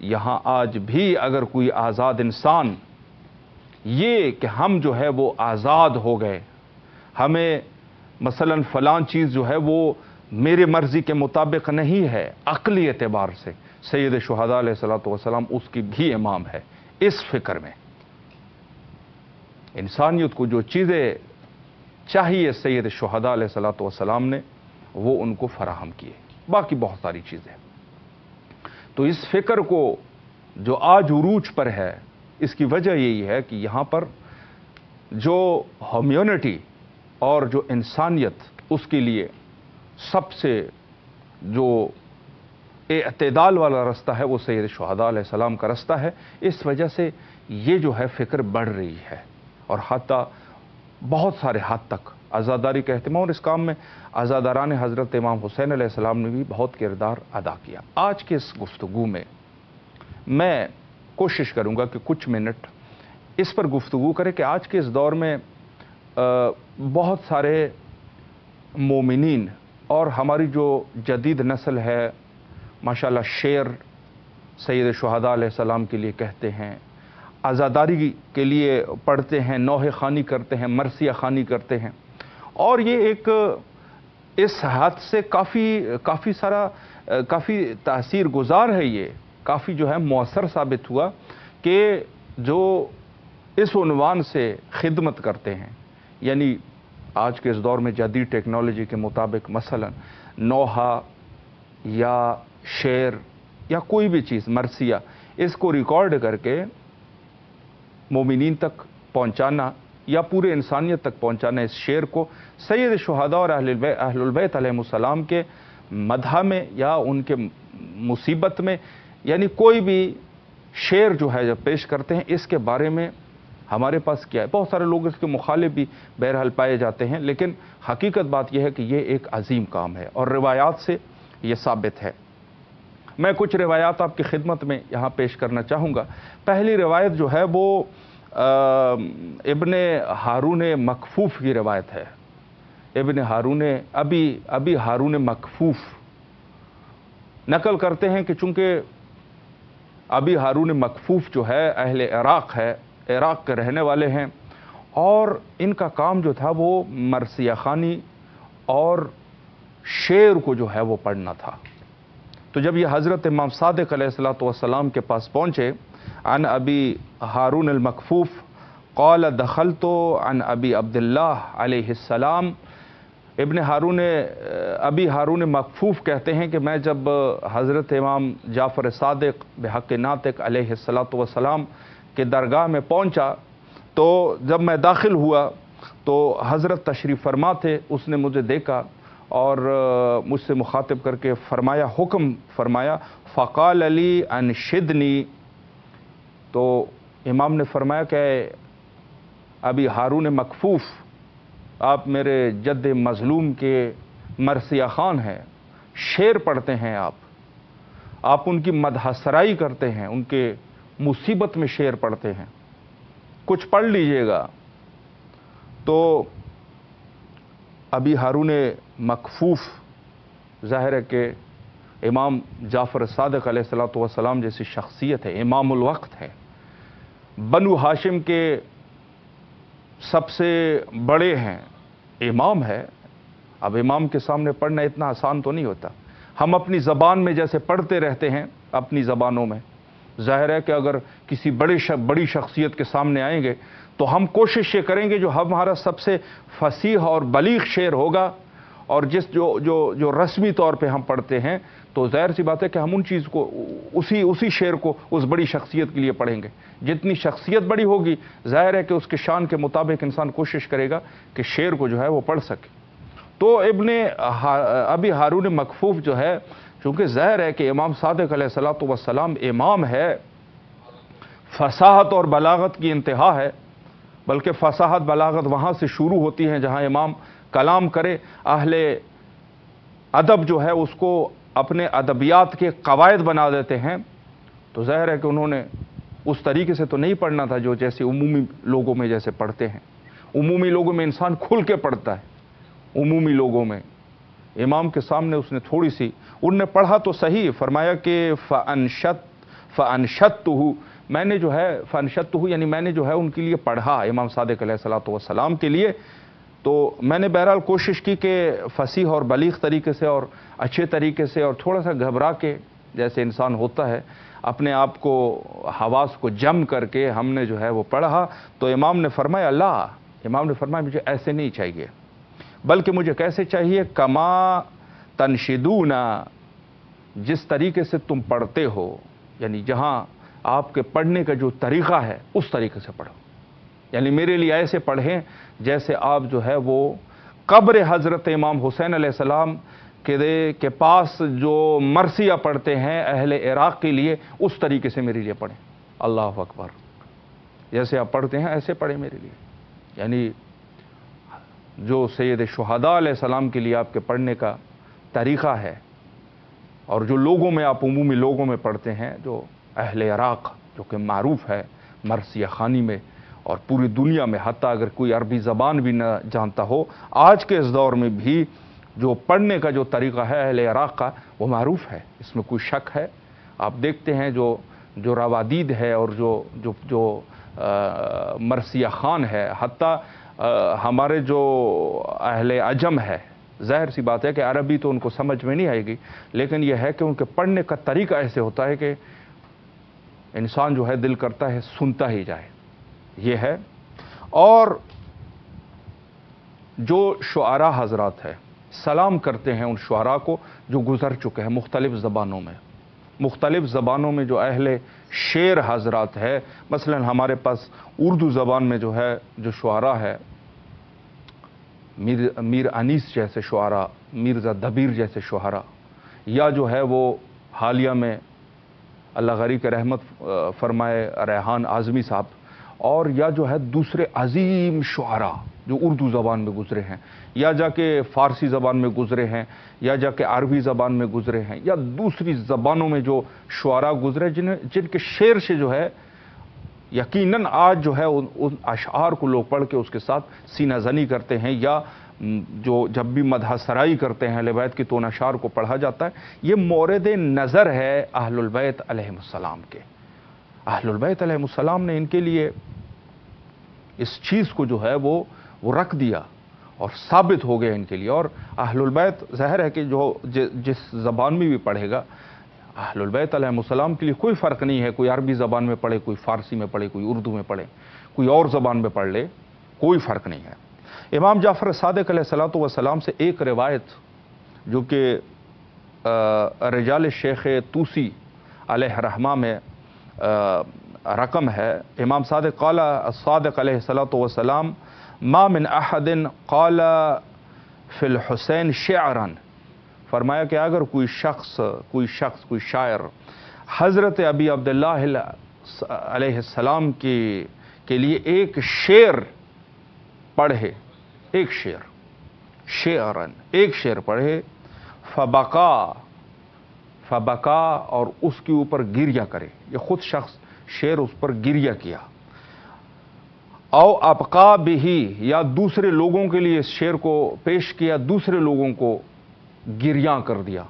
یہاں آج بھی اگر کوئی آزاد انسان یہ کہ ہم جو ہے وہ آزاد ہو گئے، ہمیں مثلا فلاں چیز جو ہے وہ میرے مرضی کے مطابق نہیں ہے، عقلی اعتبار سے سید شہداء علیہ الصلوۃ والسلام اس کی بھی امام ہے۔ اس فکر میں انسانیت کو جو چیزیں چاہیے سید شہداء علیہ الصلوۃ والسلام نے وہ ان کو فراہم کیے، باقی بہت ساری چیزیں۔ تو اس فکر کو جو آج عروج پر ہے، اس کی وجہ یہی ہے کہ یہاں پر جو ہیومینٹی اور جو انسانیت، اس کے لیے سب سے جو اعتدال والا رستہ ہے وہ سید شہداء علیہ السلام کا رستہ ہے۔ اس وجہ سے یہ جو ہے فکر بڑھ رہی ہے، اور حتیٰ بہت سارے حد تک عزاداری کا اہتمام، اور اس کام میں عزاداران حضرت امام حسین علیہ السلام نے بھی بہت کردار ادا کیا۔ آج کے اس گفتگو میں میں کوشش کروں گا کہ کچھ منٹ اس پر گفتگو کریں کہ آج کے اس دور میں بہت سارے مومنین اور ہماری جو جدید نسل ہے، ماشاءاللہ شعر سید شہداء علیہ السلام کے لیے کہتے ہیں، عزاداری کے لیے پڑھتے ہیں، نوحہ خوانی کرتے ہیں، مرثیہ خوانی کرتے ہیں، اور یہ ایک اس حد سے کافی تاثیر گزار ہے، یہ کافی جو ہے مؤثر ثابت ہوا کہ جو اس عنوان سے خدمت کرتے ہیں، یعنی آج کے اس دور میں جدید ٹیکنالوجی کے مطابق مثلا نوحہ یا شعر یا کوئی بھی چیز مرثیہ، اس کو ریکارڈ کر کے مومنین تک پہنچانا یا پورے انسانیت تک پہنچانا، اس شعر کو سید شہداء اور اہل البیت علیہم السلام کے مدح میں یا ان کے مصیبت میں، یعنی کوئی بھی شعر جو ہے جب پیش کرتے ہیں، اس کے بارے میں ہمارے پاس کیا ہے؟ بہت سارے لوگ اس کے مخالف بھی بہرحال پائے جاتے ہیں، لیکن حقیقت بات یہ ہے کہ یہ ایک عظیم کام ہے اور روایات سے یہ ثابت ہے۔ میں کچھ روایات آپ کی خدمت میں یہاں پیش کرنا چاہوں گا۔ پہلی روایت جو ہے وہ ابن ہارون مکفوف کی روایت ہے۔ ابن ہارون ابی ہارون مکفوف نقل کرتے ہیں کہ چونکہ ابی ہارون مکفوف جو ہے اہل عراق ہے، عراق کے رہنے والے ہیں، اور ان کا کام جو تھا وہ مرثیہ خوانی اور شعر کو جو ہے وہ پڑھنا تھا۔ تو جب یہ حضرت امام صادق علیہ الصلوۃ والسلام کے پاس پہنچے، عن ابی ہارون المکفوف قال دخلت عن ابی عبداللہ علیہ السلام، ابی ہارون مکفوف کہتے ہیں کہ میں جب حضرت امام جعفر صادق بحق ناطق علیہ الصلوۃ والسلام کے درگاہ میں پہنچا، تو جب میں داخل ہوا تو حضرت تشریف فرما تھے، اس نے مجھے دیکھا اور مجھ سے مخاطب کر کے فرمایا، حکم فرمایا، فقال علی انشدنی، تو امام نے فرمایا کہ ابی ہارون مکفوف، آپ میرے جد مظلوم کے مرثیہ خوان ہیں، شعر پڑھتے ہیں، آپ ان کی مدح سرائی کرتے ہیں، ان کے مصیبت میں شعر پڑھتے ہیں، کچھ پڑھ لیجئے گا۔ تو ابی ہارون مکفوف ظاہر ہے کہ امام جعفر صادق علیہ الصلوۃ والسلام جیسی شخصیت ہے، امام الوقت ہے، بنو ہاشم کے سب سے بڑے ہیں، امام ہے۔ اب امام کے سامنے پڑھنا اتنا آسان تو نہیں ہوتا۔ ہم اپنی زبان میں جیسے پڑھتے رہتے ہیں اپنی زبانوں میں، ظاہر ہے کہ اگر کسی بڑی شخصیت کے سامنے آئیں گے تو ہم کوشش یہ کریں گے جو ہمارا سب سے فصیح اور بلیغ شعر ہوگا، اور جو رسمی طور پہ ہم پڑھتے ہیں، تو ظاہر سی بات ہے کہ ہم ان چیز کو اسی شعر کو اس بڑی شخصیت کے لیے پڑھیں گے۔ جتنی شخصیت بڑی ہوگی ظاہر ہے کہ اس کے شان کے مطابق انسان کوشش کرے گا کہ شعر کو جو ہے وہ پڑھ سکے۔ تو ابی ہارون مکفوف جو ہے، چونکہ ظاہر ہے کہ امام صادق علیہ الصلوۃ والسلام امام ہے، فصاحت اور بلاغت کی انتہا ہے، بلکہ فصاحت بلاغت وہاں سے شروع ہوتی ہیں جہاں امام کلام کرے۔ اہل ادب جو ہے اس کو اپنے ادبیات کے قواعد بنا دیتے ہیں، تو ظاہر ہے کہ انہوں نے اس طریقے سے تو نہیں پڑھنا تھا جو جیسے عمومی لوگوں میں جیسے پڑھتے ہیں۔ عمومی لوگوں میں انسان کھل کے پڑھتا ہے، عمومی لوگوں میں امام کے سامنے اس نے تھوڑی سی، ان نے پڑھا تو صحیح، فرمایا کہ فَأَنْشَدْتُهُ، میں نے جو ہے فَأَنْشَدْتُهُ یعنی میں نے جو ہے ان کے لیے پڑھا، امام صادق علیہ الصلوۃ والسلام کے لیے. تو میں نے بہرحال کوشش کی کہ فصیح اور بلیغ طریقے سے اور اچھے طریقے سے اور تھوڑا سا گھبرا کے جیسے انسان ہوتا ہے اپنے آپ کو حواس کو جم کر کے ہم نے جو ہے وہ پڑھا. تو امام نے فرمایا امام نے فرمایا مجھے ایسے نہیں چاہیے، بلکہ مجھے کیسے چاہیے؟ کما تنشدون، جس طریقے سے تم پڑھتے ہو، یعنی جہاں آپ کے پڑھنے کا جو طریقہ ہے اس طریقے سے پڑھو. یعنی میرے لیے ایسے پڑھیں جیسے آپ جو ہے وہ قبر حضرت امام حسین علیہ السلام کے پاس جو مرثیہ پڑھتے ہیں اہل عراق کے لیے، اس طریقے سے میرے لیے پڑھیں. اللہ اکبر، جیسے آپ پڑھتے ہیں ایسے پڑھیں میرے لیے. یعنی جو سید شہداء علیہ السلام کے لیے آپ کے پڑھنے کا طریقہ ہے، اور جو لوگوں میں آپ عمومی لوگوں میں پڑھتے ہیں، جو اہل عراق جو کہ معروف ہے مرثیہ خوانی میں اور پوری دنیا میں، حتیٰ اگر کوئی عربی زبان بھی نہ جانتا ہو، آج کے اس دور میں بھی جو پڑھنے کا جو طریقہ ہے اہل عراق کا وہ معروف ہے، اس میں کوئی شک ہے. آپ دیکھتے ہیں جو روادید ہے اور جو مرثیہ خوان ہے، حتیٰ ہمارے جو اہل عجم ہے، ظاہر سی بات ہے کہ عربی تو ان کو سمجھ میں نہیں آئے گی، لیکن یہ ہے کہ ان کے پڑھنے کا طریقہ ایسے ہوتا ہے کہ انسان جو ہے دل کرتا ہے سنتا ہی جائے. یہ ہے. اور جو شعراء حضرات ہیں سلام کرتے ہیں ان شعراء کو جو گزر چکے ہیں مختلف زبانوں میں جو اہل شعر حضرات ہے. مثلا ہمارے پاس اردو زبان میں جو ہے جو شعراء ہے، میر انیس جیسے شعراء، مرزا دبیر جیسے شعراء، یا جو ہے وہ حالیہ میں اللہ غری کے رحمت فرمائے ریحان اعظمی صاحب، اور یا جو ہے دوسرے عظیم شعراء جو اردو زبان میں گزرے ہیں، یا جا کے فارسی زبان میں گزرے ہیں، یا جا کے عربی زبان میں گزرے ہیں، یا دوسری زبانوں میں جو شعراء گزرے جن کے شعر سے جو ہے یقیناً آج جو ہے ان اشعار کو لوگ پڑھ کے اس کے ساتھ سینہ زنی کرتے ہیں، یا جو جب بھی مدح سرائی کرتے ہیں اہل بیت کی تو ان اشعار کو پڑھا جاتا ہے. یہ مورد نظر ہے اہل البیت علیہم السلام کے. اہل البیت علیہم السلام نے ان کے لیے اس چیز کو جو ہے وہ رکھ دیا اور ثابت ہو گیا ان کے لیے. اور اہل البیت ظاہر ہے کہ جو جس زبان میں بھی پڑھے گا، اہل البیت علیہم السلام کے لیے کوئی فرق نہیں ہے، کوئی عربی زبان میں پڑھے، کوئی فارسی میں پڑھے، کوئی اردو میں پڑھے، کوئی اور زبان میں پڑھ لے، کوئی فرق نہیں ہے. امام جعفر صادق علیہ الصلوۃ والسلام سے ایک روایت جو کہ رجال شیخ طوسی علیہ رحمہ میں رقم ہے، امام صادق قال الصادق علیہ الصلوۃ والسلام ما من احد قال فی الحسین شعرا، فرمایا کہ اگر کوئی شاعر حضرت ابی عبداللہ علیہ السلام کے لیے ایک شعر پڑھے، ایک شعر پڑھے، فبکا اور اس کے اوپر گریہ کرے، یہ خود شخص شعر اس پر گریہ کیا، او ابقا بھی، یا دوسرے لوگوں کے لیے اس شعر کو پیش کیا، دوسرے لوگوں کو گریاں کر دیا،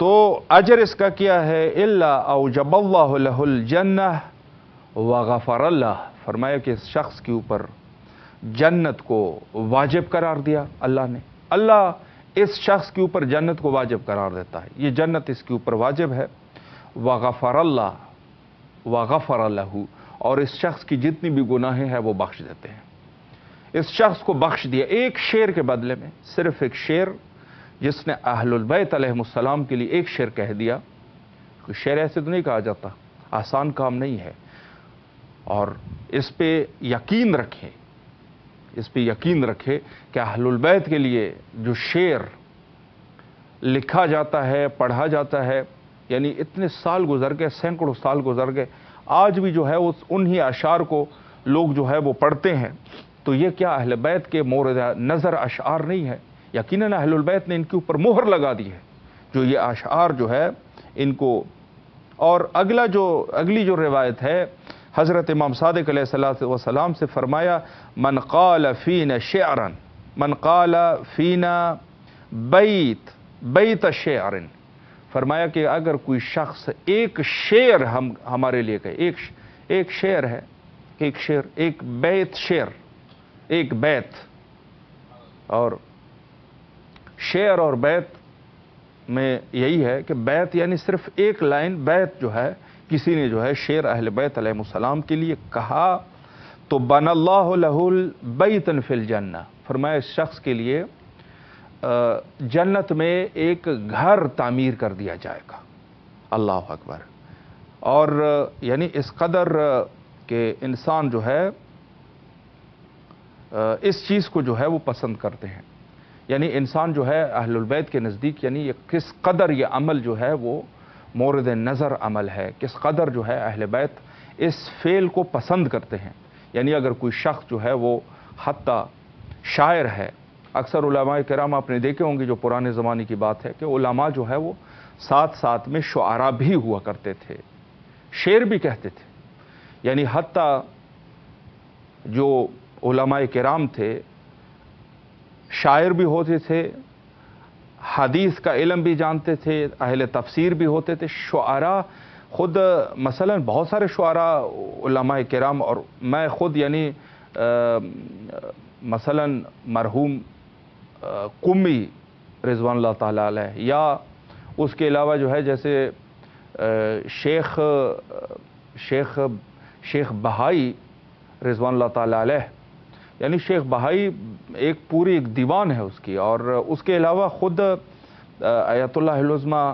تو اجر اس کا کیا ہے؟ الا اوجب اللہ لہ الجنہ وغفر اللہ، فرمایا کہ اس شخص کے اوپر جنت کو واجب قرار دیا اللہ نے. اللہ اس شخص کے اوپر جنت کو واجب قرار دیتا ہے، یہ جنت اس کے اوپر واجب ہے. وغفر اللہ، اور اس شخص کی جتنی بھی گناہیں ہیں وہ بخش دیتے ہیں. اس شخص کو بخش دیا ایک شعر کے بدلے میں، صرف ایک شعر جس نے اہل البیت علیہم السلام کے لیے ایک شعر کہہ دیا. کوئی شعر ایسے تو نہیں کہا جاتا، آسان کام نہیں ہے. اور اس پہ یقین رکھے کہ اہل البیت کے لیے جو شعر لکھا جاتا ہے، پڑھا جاتا ہے، یعنی اتنے سال گزر گئے، سینکڑوں سال گزر گئے، آج بھی جو ہے انہی اشعار کو لوگ جو ہے وہ پڑھتے ہیں. تو یہ کیا اہل بیت کے مورد نظر اشعار نہیں ہے؟ یقیناً اہل البیت نے ان کے اوپر مہر لگا دی ہے جو یہ اشعار جو ہے ان کو. اور اگلی جو روایت ہے حضرت امام صادق علیہ الصلوۃ والسلام سے فرمایا من قال فینا شعرا، من قال فینا بیت شعر فرمایا کہ اگر کوئی شخص ایک شعر ہمارے لیے کہے، ایک شعر ہے، ایک بیت شعر، ایک بیت، اور شعر اور بیت میں یہی ہے کہ بیت یعنی صرف ایک لائن، بیت جو ہے کسی نے جو ہے شعر اہل بیت علیہ السلام کے لیے کہا تو بن اللہ لہ بیتا فی الجنہ، فرمایا اس شخص کے لیے جنت میں ایک گھر تعمیر کر دیا جائے گا۔ اللہ اکبر۔ اور یعنی اس قدر کہ انسان جو ہے اس چیز کو جو ہے وہ پسند کرتے ہیں، یعنی انسان جو ہے اہل البیت کے نزدیک یعنی یہ کس قدر یہ عمل جو ہے وہ مورد نظر عمل ہے، کس قدر جو ہے اہل بیت اس فعل کو پسند کرتے ہیں۔ یعنی اگر کوئی شخص جو ہے وہ حتیٰ شاعر ہے، اکثر علماء کرام آپ نے دیکھے ہوں گے، جو پرانے زمانے کی بات ہے کہ علماء جو ہے وہ ساتھ ساتھ میں شعراء بھی ہوا کرتے تھے، شعر بھی کہتے تھے۔ یعنی حتیٰ جو علماء کرام تھے شاعر بھی ہوتے تھے، حدیث کا علم بھی جانتے تھے، اہل تفسیر بھی ہوتے تھے، شعراء خود مثلا بہت سارے شعراء علماء کرام، اور میں خود یعنی مثلا مرحوم قمی رضوان اللہ تعالیٰ علیہ، یا اس کے علاوہ جو ہے جیسے شیخ بہائی رضوان اللہ تعالیٰ علیہ، یعنی شیخ بہائی ایک پوری ایک دیوان ہے اس کی، اور اس کے علاوہ خود آیت اللہ العظمی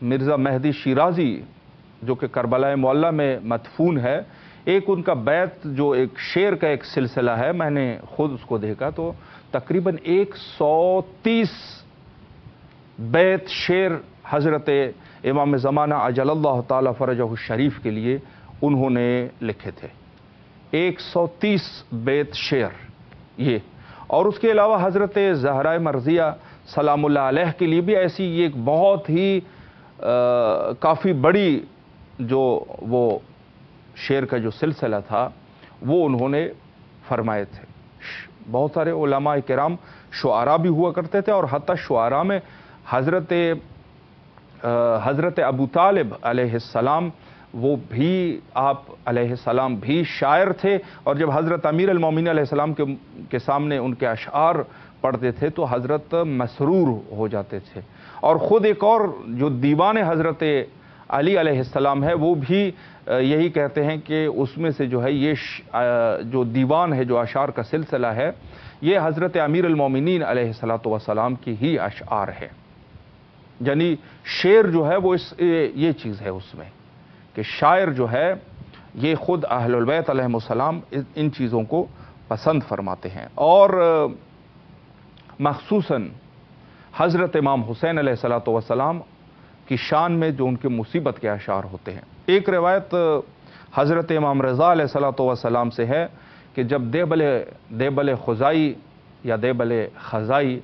مرزا مہدی شیرازی جو کہ کربلا معلیٰ میں مدفون ہے، ایک ان کا بیت جو ایک شعر کا ایک سلسلہ ہے، میں نے خود اس کو دیکھا تو تقریباً 130 بیت شعر حضرت امام زمانہ عجل اللہ تعالی فرجہ الشریف کے لیے انہوں نے لکھے تھے، 130 بیت شعر یہ۔ اور اس کے علاوہ حضرت زہرا مرضیہ سلام اللہ علیہ کے لیے بھی ایسی ایک بہت ہی کافی بڑی جو وہ شعر کا جو سلسلہ تھا وہ انہوں نے فرمائے تھے۔ بہت سارے علماء کرام شعراء بھی ہوا کرتے تھے، اور حتیٰ شعراء میں حضرت ابو طالب علیہ السلام وہ بھی آپ علیہ السلام بھی شاعر تھے، اور جب حضرت امیر المومنین علیہ السلام کے سامنے ان کے اشعار پڑھتے تھے تو حضرت مسرور ہو جاتے تھے۔ اور خود ایک اور جو دیوان حضرت علی علیہ السلام ہے وہ بھی یہی کہتے ہیں کہ اس میں سے جو ہے یہ جو دیوان ہے، جو اشعار کا سلسلہ ہے، یہ حضرت امیر المومنین علیہ السلام کی ہی اشعار ہے۔ یعنی شعر جو ہے وہ یہ چیز ہے اس میں کہ شاعر جو ہے یہ خود اہل البیت علیہ السلام ان چیزوں کو پسند فرماتے ہیں۔ اور مخصوصاً حضرت امام حسین علیہ السلام کی شان میں جو ان کے مصیبت کے اشعار ہوتے ہیں۔ ایک روایت حضرت امام رضا علیہ السلام سے ہے کہ جب دیبل خزائی یا دیبل خزائی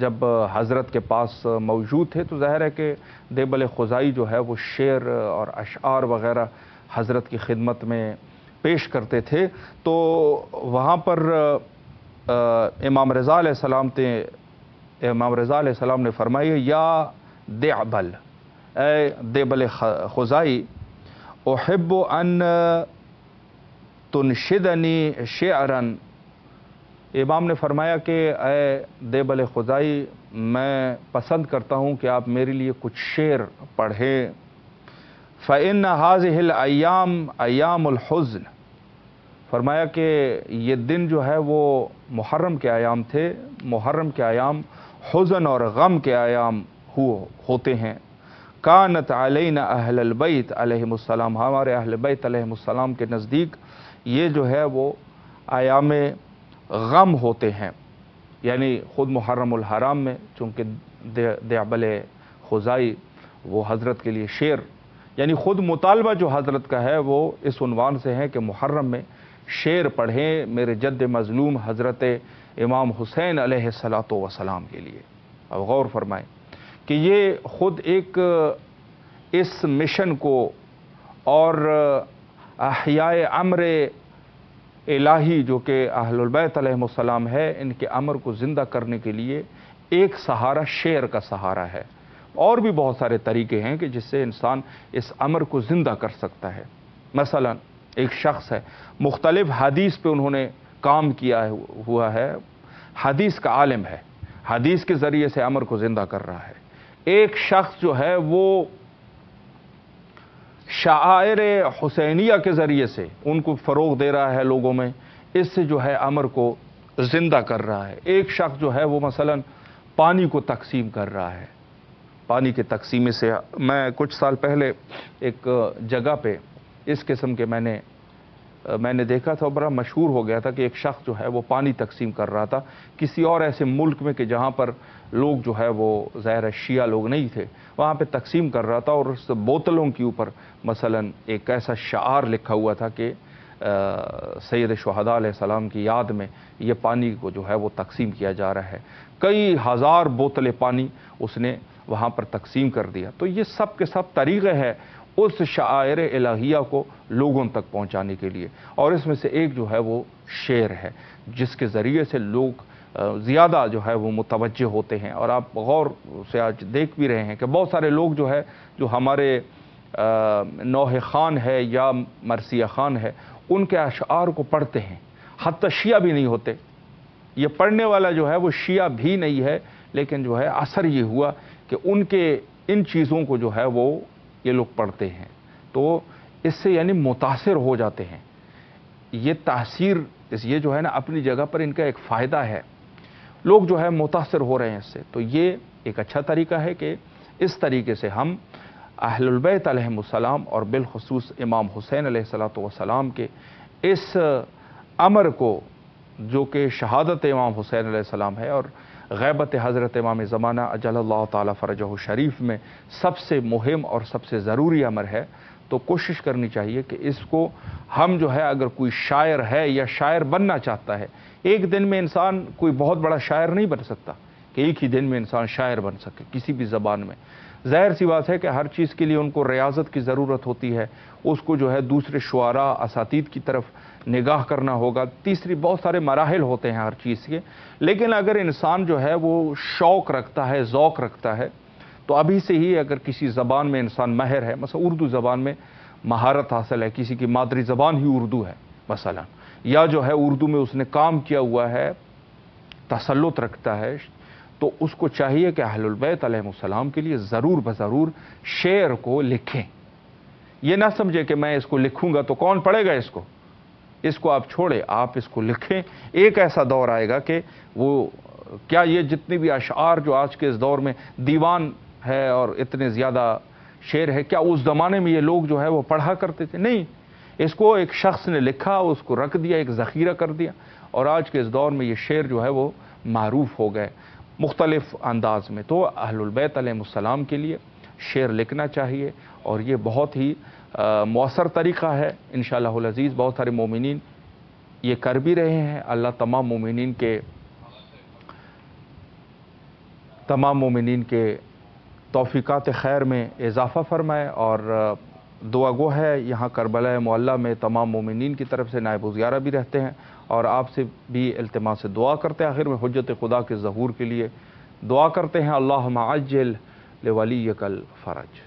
جب حضرت کے پاس موجود تھے تو ظاہر ہے کہ دیبل خزائی جو ہے وہ شعر اور اشعار وغیرہ حضرت کی خدمت میں پیش کرتے تھے، تو وہاں پر امام رضا علیہ السلام نے فرمایا، یا دیبل، اے دیبل خزائی، احب ان تنشدنی شعرا، امام نے فرمایا کہ اے دیبل خزائی میں پسند کرتا ہوں کہ آپ میرے لیے کچھ شعر پڑھیں۔ فَإِنَّ هَذِهِ الْأَيَّامِ أَيَّامُ الْحُزْنِ، فرمایا کہ یہ دن جو ہے وہ محرم کے ایام تھے، محرم کے ایام حزن اور غم کے ایام ہوتے ہیں۔ کانت علینا اہل البیت علیہم السلام، ہمارے اہل بیت علیہم السلام کے نزدیک یہ جو ہے وہ ایام غم ہوتے ہیں۔ یعنی خود محرم الحرام میں چونکہ دیبل خزائی وہ حضرت کے لیے شعر، یعنی خود مطالبہ جو حضرت کا ہے وہ اس عنوان سے ہے کہ محرم میں شعر پڑھیں میرے جد مظلوم حضرت امام حسین علیہ السلام کے لیے۔ اب غور فرمائیں کہ یہ خود ایک اس مشن کو اور احیاء امر الہی جو کہ اہل البیت علیہ السلام ہے ان کے امر کو زندہ کرنے کے لیے ایک سہارا شعر کا سہارا ہے. اور بھی بہت سارے طریقے ہیں کہ جس سے انسان اس امر کو زندہ کر سکتا ہے. مثلا ایک شخص ہے، مختلف حدیث پہ انہوں نے کام کیا ہوا ہے، حدیث کا عالم ہے، حدیث کے ذریعے سے امر کو زندہ کر رہا ہے. ایک شخص جو ہے وہ شعائر حسینیہ کے ذریعے سے ان کو فروغ دے رہا ہے لوگوں میں، اس سے جو ہے امر کو زندہ کر رہا ہے. ایک شخص جو ہے وہ مثلا پانی کو تقسیم کر رہا ہے. پانی کے تقسیم سے میں کچھ سال پہلے ایک جگہ پہ اس قسم کے میں نے دیکھا تھا، بڑا مشہور ہو گیا تھا کہ ایک شخص جو ہے وہ پانی تقسیم کر رہا تھا کسی اور ایسے ملک میں کہ جہاں پر لوگ جو ہے وہ ظاہر شیعہ لوگ نہیں تھے، وہاں پہ تقسیم کر رہا تھا. اور اس بوتلوں کے اوپر مثلا ایک ایسا شعار لکھا ہوا تھا کہ سید شہداء علیہ السلام کی یاد میں یہ پانی کو جو ہے وہ تقسیم کیا جا رہا ہے. کئی ہزار بوتلیں پانی اس نے وہاں پر تقسیم کر دیا. تو یہ سب کے سب طریقے ہیں اس شعائر الہیہ کو لوگوں تک پہنچانے کے لیے. اور اس میں سے ایک جو ہے وہ شعر ہے جس کے ذریعے سے لوگ زیادہ جو ہے وہ متوجہ ہوتے ہیں. اور آپ غور سے آج دیکھ بھی رہے ہیں کہ بہت سارے لوگ جو ہے جو ہمارے نوح خان ہے یا مرثیہ خان ہے ان کے اشعار کو پڑھتے ہیں، حتی شیعہ بھی نہیں ہوتے. یہ پڑھنے والا جو ہے وہ شیعہ بھی نہیں ہے، لیکن جو ہے اثر یہ ہوا کہ ان کے ان چیزوں کو جو ہے وہ یہ لوگ پڑھتے ہیں تو اس سے یعنی متاثر ہو جاتے ہیں. یہ تاثیر یہ جو ہے نا اپنی جگہ پر ان کا ایک فائدہ ہے، لوگ جو ہے متاثر ہو رہے ہیں اس سے. تو یہ ایک اچھا طریقہ ہے کہ اس طریقے سے ہم اہل البیت علیہم السلام اور بالخصوص امام حسین علیہ السلام کے اس امر کو جو کہ شہادت امام حسین علیہ السلام ہے اور غیبت حضرت امام زمانہ اجل اللہ تعالی فرجہ شریف میں سب سے مہم اور سب سے ضروری امر ہے، تو کوشش کرنی چاہیے کہ اس کو ہم جو ہے اگر کوئی شاعر ہے یا شاعر بننا چاہتا ہے، ایک دن میں انسان کوئی بہت بڑا شاعر نہیں بن سکتا کہ ایک ہی دن میں انسان شاعر بن سکے کسی بھی زبان میں. ظاہر سی بات ہے کہ ہر چیز کے لیے ان کو ریاضت کی ضرورت ہوتی ہے، اس کو جو ہے دوسرے شعراء اساتید کی طرف نگاہ کرنا ہوگا، تیسری بہت سارے مراحل ہوتے ہیں ہر چیز کے. لیکن اگر انسان جو ہے وہ شوق رکھتا ہے، ذوق رکھتا ہے، تو ابھی سے ہی اگر کسی زبان میں انسان ماہر ہے، مثلا اردو زبان میں مہارت حاصل ہے، کسی کی مادری زبان ہی اردو ہے مثلا، یا جو ہے اردو میں اس نے کام کیا ہوا ہے، تسلط رکھتا ہے، تو اس کو چاہیے کہ اہل البیت علیہ السلام کے لیے ضرور بضرور شعر کو لکھیں. یہ نہ سمجھے کہ میں اس کو لکھوں گا تو کون پڑھے گا اس کو آپ چھوڑے، آپ اس کو لکھیں. ایک ایسا دور آئے گا کہ وہ کیا یہ جتنے بھی اشعار جو آج کے اس دور میں دیوان ہے اور اتنے زیادہ شعر ہے، کیا اس زمانے میں یہ لوگ جو ہے وہ پڑھا کرتے تھے؟ نہیں. اس کو ایک شخص نے لکھا، اس کو رکھ دیا، ایک ذخیرہ کر دیا، اور آج کے اس دور میں یہ شعر جو ہے وہ معروف ہو گئے مختلف انداز میں. تو اہل البیت علیہ السلام کے لیے شعر لکھنا چاہیے، اور یہ بہت ہی مؤثر طریقہ ہے انشاءاللہ العزیز. بہت سارے مومنین یہ کر بھی رہے ہیں. اللہ تمام مومنین کے توفیقات خیر میں اضافہ فرمائے. اور دعا گو ہے یہاں کربلا معلیٰ میں تمام مومنین کی طرف سے نائب وزیارہ بھی رہتے ہیں، اور آپ سے بھی التماس سے دعا کرتے ہیں. آخر میں حجت خدا کے ظہور کے لیے دعا کرتے ہیں، اللہم عجل لولیک الفرج.